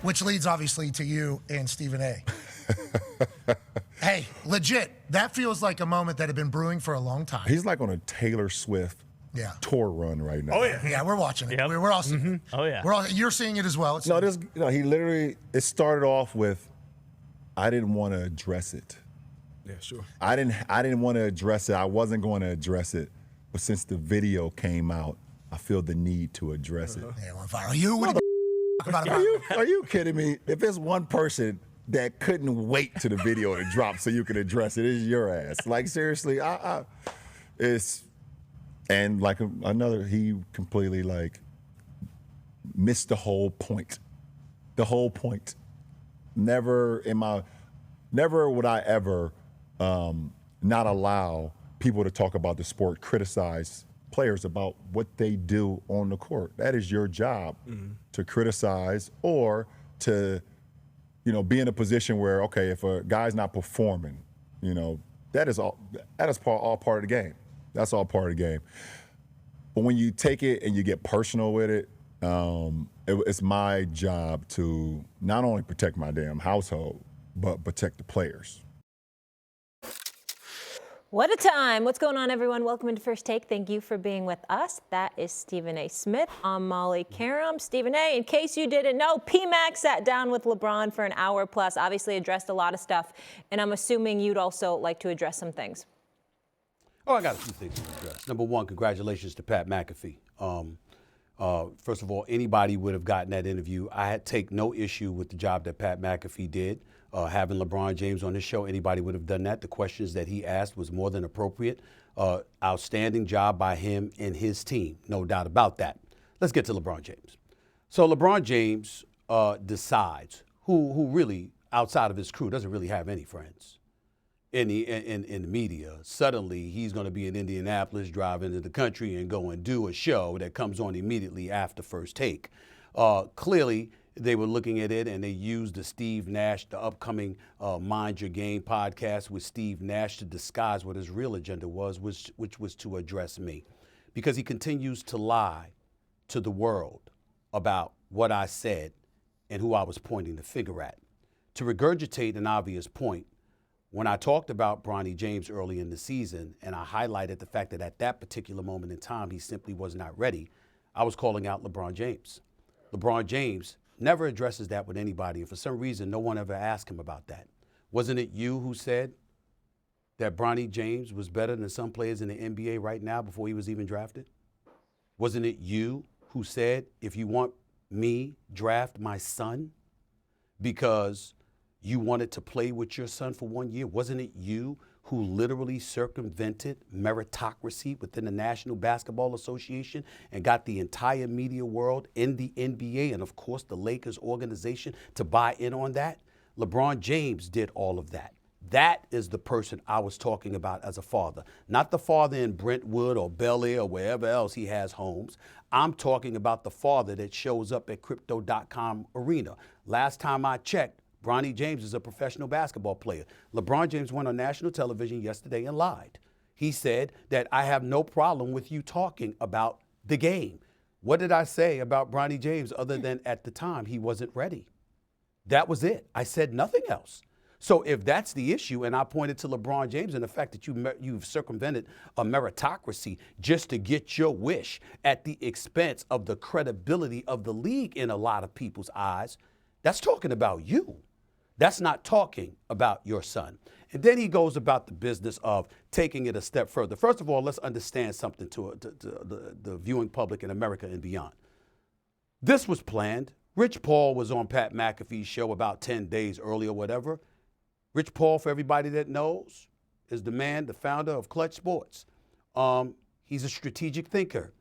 which leads obviously to you and Stephen A. Hey, legit, that feels like a moment that had been brewing for a long time. He's like on a Taylor Swift tour run right now. Oh, yeah. Yeah, we're watching it. Yep. We're all seeing it. Oh, yeah. You're seeing it as well. He literally, it started off with, I didn't want to address it. Yeah, sure. I didn't want to address it. I wasn't going to address it. But since the video came out, I feel the need to address it. Yeah, on fire. You would about Are you kidding me? If there's one person that couldn't wait to the video to drop so you can address it, it's your ass. Like, seriously, and like another, he completely like missed the whole point. The whole point. Never would I ever not allow people to talk about the sport, criticize players about what they do on the court. That is your job, to criticize or to, be in a position where, okay, if a guy's not performing, that is all part of the game. That's all part of the game. But when you take it and you get personal with it, it's my job to not only protect my damn household, but protect the players. What a time. What's going on, everyone? Welcome into First Take. Thank you for being with us. That is Stephen A. Smith. I'm Molly Karam. Stephen A., in case you didn't know, P-Mac sat down with LeBron for an hour plus, obviously addressed a lot of stuff, and I'm assuming you'd also like to address some things. Oh, I got a few things to address. Number one, congratulations to Pat McAfee. First of all, anybody would have gotten that interview. I take no issue with the job that Pat McAfee did. Having LeBron James on his show, anybody would have done that. The questions that he asked was more than appropriate. Outstanding job by him and his team, no doubt about that. Let's get to LeBron James. So LeBron James decides who really, outside of his crew, doesn't really have any friends in the media. Suddenly, he's going to be in Indianapolis, drive into the country, and go and do a show that comes on immediately after First Take. Clearly, they were looking at it, and they used the upcoming Mind Your Game podcast with Steve Nash to disguise what his real agenda was, which was to address me. Because he continues to lie to the world about what I said and who I was pointing the finger at. To regurgitate an obvious point, when I talked about Bronny James early in the season, and I highlighted the fact that at that particular moment in time, he simply was not ready, I was calling out LeBron James. LeBron James never addresses that with anybody, and for some reason, no one ever asked him about that. Wasn't it you who said that Bronny James was better than some players in the NBA right now before he was even drafted? Wasn't it you who said, if you want me, draft my son because you wanted to play with your son for 1 year? Wasn't it you who literally circumvented meritocracy within the National Basketball Association and got the entire media world in the NBA and, of course, the Lakers organization to buy in on that? LeBron James did all of that. That is the person I was talking about as a father, not the father in Brentwood or Bel Air or wherever else he has homes. I'm talking about the father that shows up at Crypto.com arena. Last time I checked, Bronny James is a professional basketball player. LeBron James went on national television yesterday and lied. He said that I have no problem with you talking about the game. What did I say about Bronny James other than at the time he wasn't ready? That was it. I said nothing else. So if that's the issue, and I pointed to LeBron James and the fact that you've circumvented a meritocracy just to get your wish at the expense of the credibility of the league in a lot of people's eyes, that's talking about you. That's not talking about your son. And then he goes about the business of taking it a step further. First of all, let's understand something to the viewing public in America and beyond. This was planned. Rich Paul was on Pat McAfee's show about 10 days earlier, whatever. Rich Paul, for everybody that knows, is the founder of Clutch Sports. He's a strategic thinker.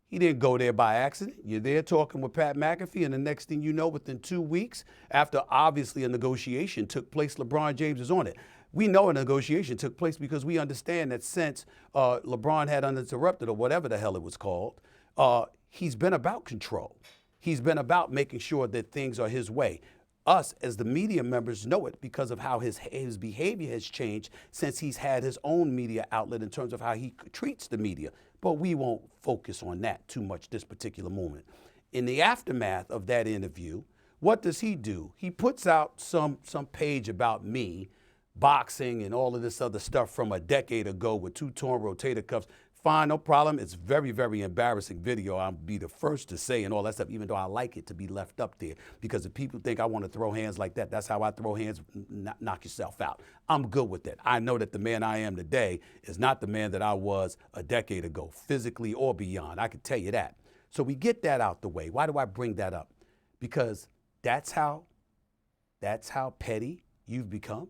He didn't go there by accident. You're there talking with Pat McAfee, and the next thing you know, within 2 weeks, after obviously a negotiation took place, LeBron James is on it. We know a negotiation took place because we understand that since LeBron had uninterrupted, or whatever the hell it was called, he's been about control. He's been about making sure that things are his way. Us, as the media members, know it because of how his behavior has changed since he's had his own media outlet in terms of how he treats the media. But we won't focus on that too much this particular moment. In the aftermath of that interview, what does he do? He puts out some page about me, boxing and all of this other stuff from a decade ago with 2 torn rotator cuffs. Fine, no problem. It's very, very embarrassing video. I'll be the first to say and all that stuff, even though I like it to be left up there. Because if people think I want to throw hands like that, that's how I throw hands, knock yourself out. I'm good with that. I know that the man I am today is not the man that I was a decade ago, physically or beyond. I can tell you that. So we get that out the way. Why do I bring that up? Because that's how petty you've become.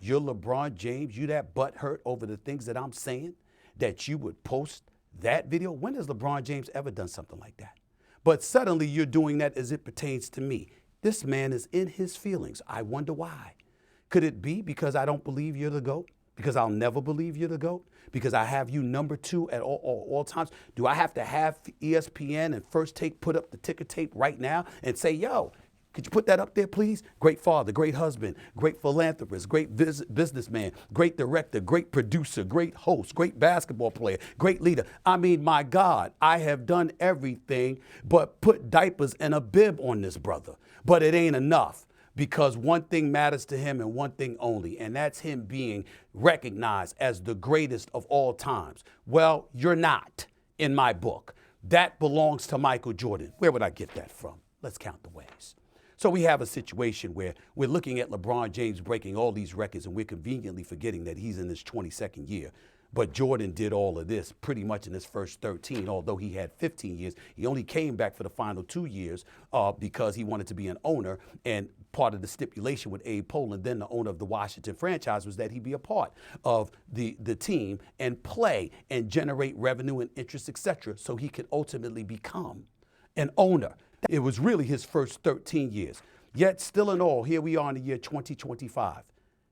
You're LeBron James. You that butthurt over the things that I'm saying, that you would post that video? When has LeBron James ever done something like that? But suddenly you're doing that as it pertains to me. This man is in his feelings. I wonder why. Could it be because I don't believe you're the GOAT? Because I'll never believe you're the GOAT? Because I have you number 2 at all times? Do I have to have ESPN and First Take put up the ticker tape right now and say, yo, could you put that up there, please? Great father, great husband, great philanthropist, great businessman, great director, great producer, great host, great basketball player, great leader. I mean, my God, I have done everything but put diapers and a bib on this brother. But it ain't enough, because one thing matters to him and one thing only, and that's him being recognized as the greatest of all times. Well, you're not in my book. That belongs to Michael Jordan. Where would I get that from? Let's count the ways. So we have a situation where we're looking at LeBron James breaking all these records, and we're conveniently forgetting that he's in his 22nd year. But Jordan did all of this pretty much in his first 13, although he had 15 years. He only came back for the final 2 years because he wanted to be an owner. And part of the stipulation with Abe Pollin, then the owner of the Washington franchise, was that he be a part of the team and play and generate revenue and interest, etc., so he could ultimately become an owner. It was really his first 13 years. Yet still in all, here we are in the year 2025,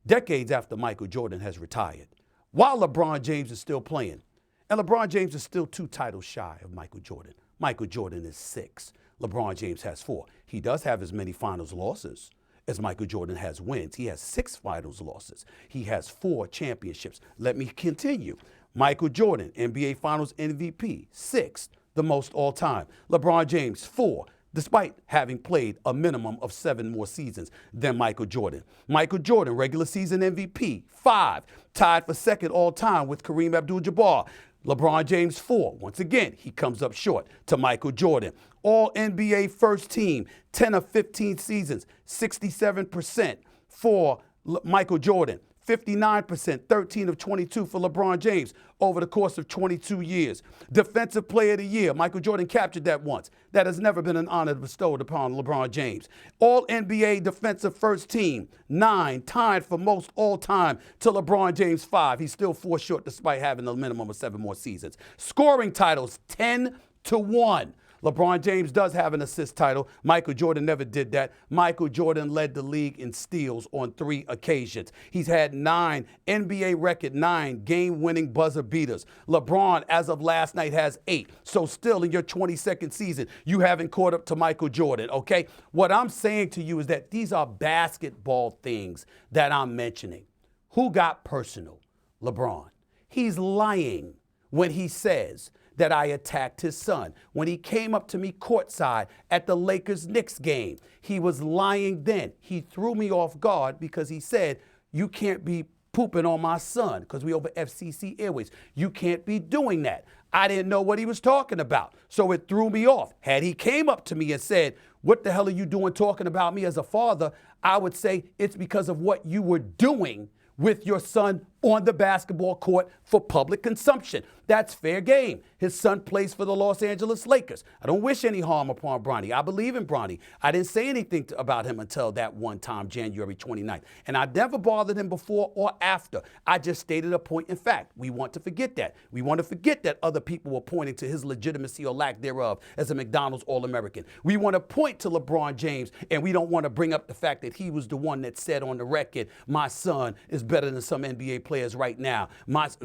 decades after Michael Jordan has retired, while LeBron James is still playing. And LeBron James is still 2 titles shy of Michael Jordan. Michael Jordan is 6. LeBron James has 4. He does have as many finals losses as Michael Jordan has wins. He has 6 finals losses. He has 4 championships. Let me continue. Michael Jordan, NBA Finals MVP, 6th, the most all time. LeBron James, 4. Despite having played a minimum of 7 more seasons than Michael Jordan. Michael Jordan, regular season MVP, 5, tied for 2nd all time with Kareem Abdul-Jabbar. LeBron James, 4. Once again, he comes up short to Michael Jordan. All NBA first team, 10 of 15 seasons, 67% for Michael Jordan. 59%, 13 of 22 for LeBron James over the course of 22 years. Defensive Player of the Year, Michael Jordan captured that once. That has never been an honor bestowed upon LeBron James. All NBA Defensive First Team, 9, tied for most all time to LeBron James, 5. He's still 4 short despite having a minimum of 7 more seasons. Scoring titles, 10-1. LeBron James does have an assist title. Michael Jordan never did that. Michael Jordan led the league in steals on 3 occasions. He's had 9 NBA record 9 game-winning buzzer beaters. LeBron, as of last night, has 8. So still in your 22nd season, you haven't caught up to Michael Jordan, okay? What I'm saying to you is that these are basketball things that I'm mentioning. Who got personal? LeBron. He's lying when he says that I attacked his son. When he came up to me courtside at the Lakers-Knicks game, he was lying then. He threw me off guard because he said, you can't be pooping on my son, because we over FCC Airways. You can't be doing that. I didn't know what he was talking about, so it threw me off. Had he came up to me and said, what the hell are you doing talking about me as a father? I would say it's because of what you were doing with your son on the basketball court for public consumption. That's fair game. His son plays for the Los Angeles Lakers. I don't wish any harm upon Bronny. I believe in Bronny. I didn't say anything about him until that one time, January 29th. And I never bothered him before or after. I just stated a point in fact. We want to forget that. We want to forget that other people were pointing to his legitimacy or lack thereof as a McDonald's All-American. We want to point to LeBron James, and we don't want to bring up the fact that he was the one that said on the record, my son is better than some NBA players right now.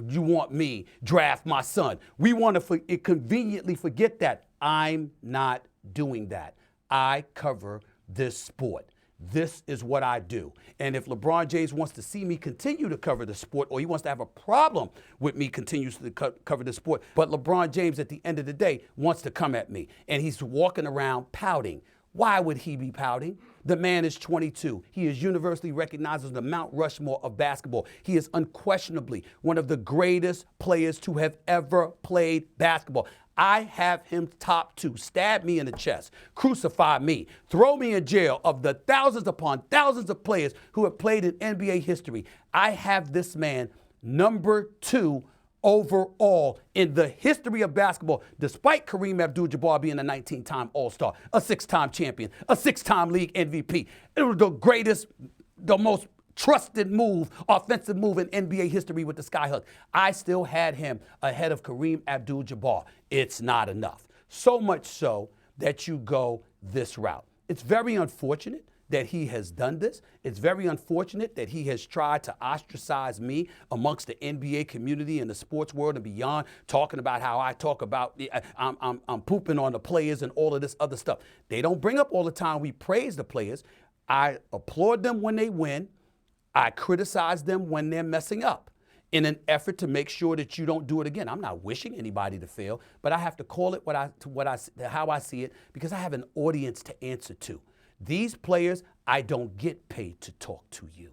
You want me, draft my son. We want to conveniently forget that. I'm not doing that. I cover this sport. This is what I do. And if LeBron James wants to see me continue to cover the sport, or he wants to have a problem with me continuing to cover the sport, but LeBron James at the end of the day wants to come at me, and he's walking around pouting Why would he be pouting? The man is 22. He is universally recognized as the Mount Rushmore of basketball. He is unquestionably one of the greatest players to have ever played basketball. I have him top 2. Stab me in the chest. Crucify me. Throw me in jail. Of the thousands upon thousands of players who have played in NBA history, I have this man number 2 overall in the history of basketball, despite Kareem Abdul-Jabbar being a 19-time All-Star, a 6-time champion, a 6-time league MVP. It was the greatest, the most trusted move, offensive move in NBA history with the Skyhook. I still had him ahead of Kareem Abdul-Jabbar. It's not enough. So much so that you go this route. It's very unfortunate that he has done this. It's very unfortunate that he has tried to ostracize me amongst the NBA community and the sports world and beyond, talking about how I talk about, I'm pooping on the players and all of this other stuff. They don't bring up all the time we praise the players. I applaud them when they win. I criticize them when they're messing up in an effort to make sure that you don't do it again. I'm not wishing anybody to fail, but I have to call it how I see it because I have an audience to answer to. These players, I don't get paid to talk to you.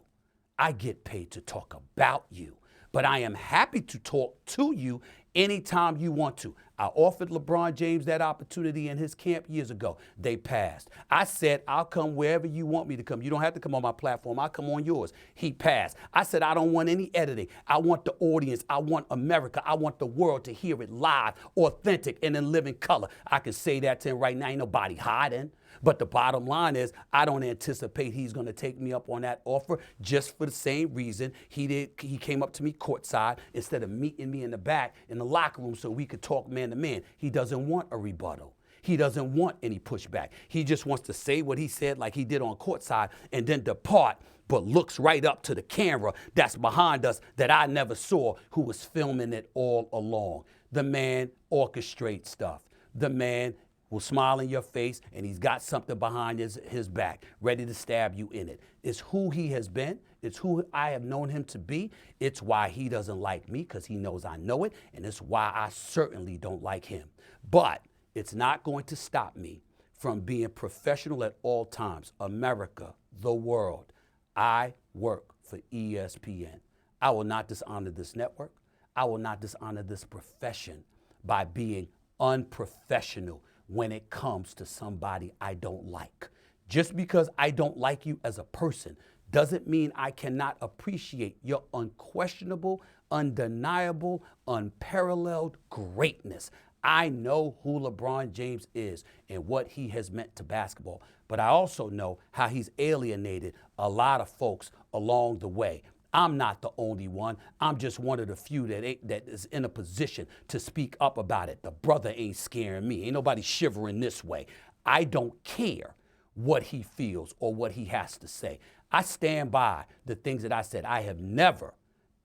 I get paid to talk about you. But I am happy to talk to you anytime you want to. I offered LeBron James that opportunity in his camp years ago. They passed. I said, I'll come wherever you want me to come. You don't have to come on my platform. I'll come on yours. He passed. I said, I don't want any editing. I want the audience. I want America. I want the world to hear it live, authentic, and in living color. I can say that to him right now. Ain't nobody hiding. But the bottom line is, I don't anticipate he's going to take me up on that offer just for the same reason he came up to me courtside instead of meeting me in the back in the locker room so we could talk man to man. He doesn't want a rebuttal. He doesn't want any pushback. He just wants to say what he said like he did on courtside and then depart, but looks right up to the camera that's behind us that I never saw, who was filming it all along. The man orchestrates stuff. The man will smile in your face, and he's got something behind his back, ready to stab you in it. It's who he has been. It's who I have known him to be. It's why he doesn't like me, because he knows I know it, and it's why I certainly don't like him. But it's not going to stop me from being professional at all times. America, the world. I work for ESPN. I will not dishonor this network. I will not dishonor this profession by being unprofessional when it comes to somebody I don't like. Just because I don't like you as a person doesn't mean I cannot appreciate your unquestionable, undeniable, unparalleled greatness. I know who LeBron James is and what he has meant to basketball, but I also know how he's alienated a lot of folks along the way. I'm not the only one. I'm just one of the few that is in a position to speak up about it. The brother ain't scaring me. Ain't nobody shivering this way. I don't care what he feels or what he has to say. I stand by the things that I said. I have never,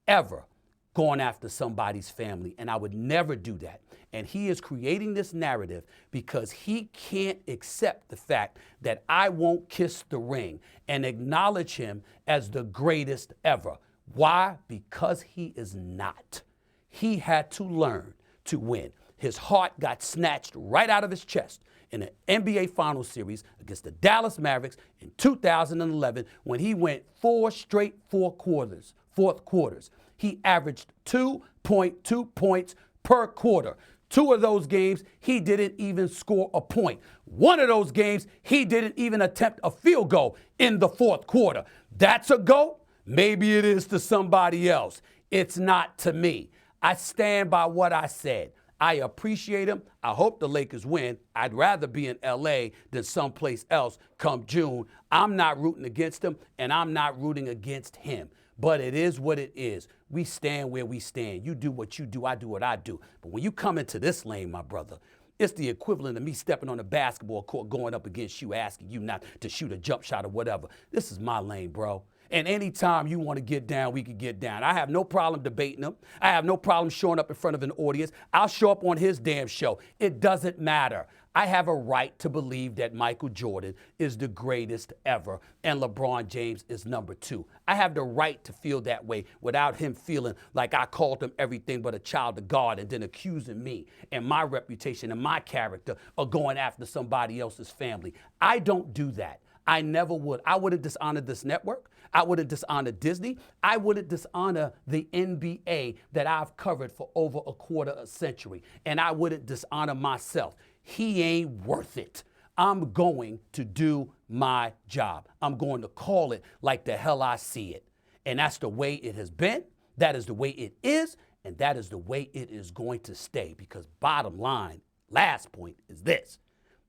ever gone after somebody's family, and I would never do that. And he is creating this narrative because he can't accept the fact that I won't kiss the ring and acknowledge him as the greatest ever. Why? Because he is not. He had to learn to win. His heart got snatched right out of his chest in an NBA Finals series against the Dallas Mavericks in 2011 when he went 4 straight fourth quarters. He averaged 2.2 points per quarter. 2 of those games, he didn't even score a point. 1 of those games, he didn't even attempt a field goal in the fourth quarter. That's a GOAT? Maybe it is to somebody else. It's not to me. I stand by what I said. I appreciate him. I hope the Lakers win. I'd rather be in LA than someplace else come June. I'm not rooting against him, and I'm not rooting against him. But it is what it is. We stand where we stand. You do what you do, I do what I do. But when you come into this lane, my brother, it's the equivalent of me stepping on a basketball court, going up against you, asking you not to shoot a jump shot or whatever. This is my lane, bro. And anytime you want to get down, we could get down. I have no problem debating him. I have no problem showing up in front of an audience. I'll show up on his damn show. It doesn't matter. I have a right to believe that Michael Jordan is the greatest ever and LeBron James is number 2. I have the right to feel that way without him feeling like I called him everything but a child of God and then accusing me and my reputation and my character of going after somebody else's family. I don't do that. I never would. I wouldn't dishonor this network. I wouldn't dishonor Disney. I wouldn't dishonor the NBA that I've covered for over a quarter of a century. And I wouldn't dishonor myself. He ain't worth it. I'm going to do my job. I'm going to call it like the hell I see it. And that's the way it has been. That is the way it is. And that is the way it is going to stay. Because bottom line, last point is this.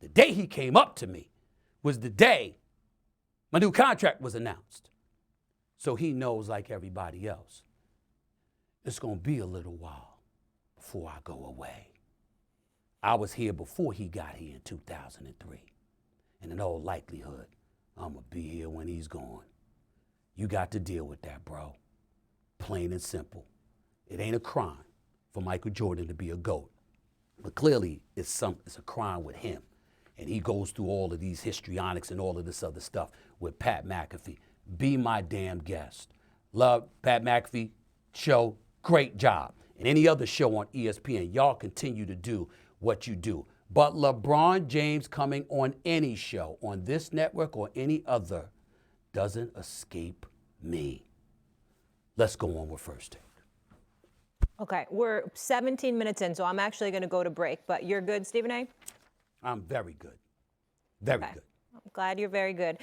The day he came up to me was the day my new contract was announced. So he knows, like everybody else, it's going to be a little while before I go away. I was here before he got here in 2003. And in all likelihood, I'm going to be here when he's gone. You got to deal with that, bro. Plain and simple. It ain't a crime for Michael Jordan to be a GOAT. But clearly, it's a crime with him. And he goes through all of these histrionics and all of this other stuff with Pat McAfee. Be my damn guest. Love Pat McAfee Show. Great job. And any other show on ESPN, y'all continue to do what you do. But LeBron James coming on any show, on this network or any other, doesn't escape me. Let's go on with First Take. Okay, we're 17 minutes in, so I'm actually going to go to break. But you're good, Stephen A? I'm very good. Very good. I'm glad you're very good.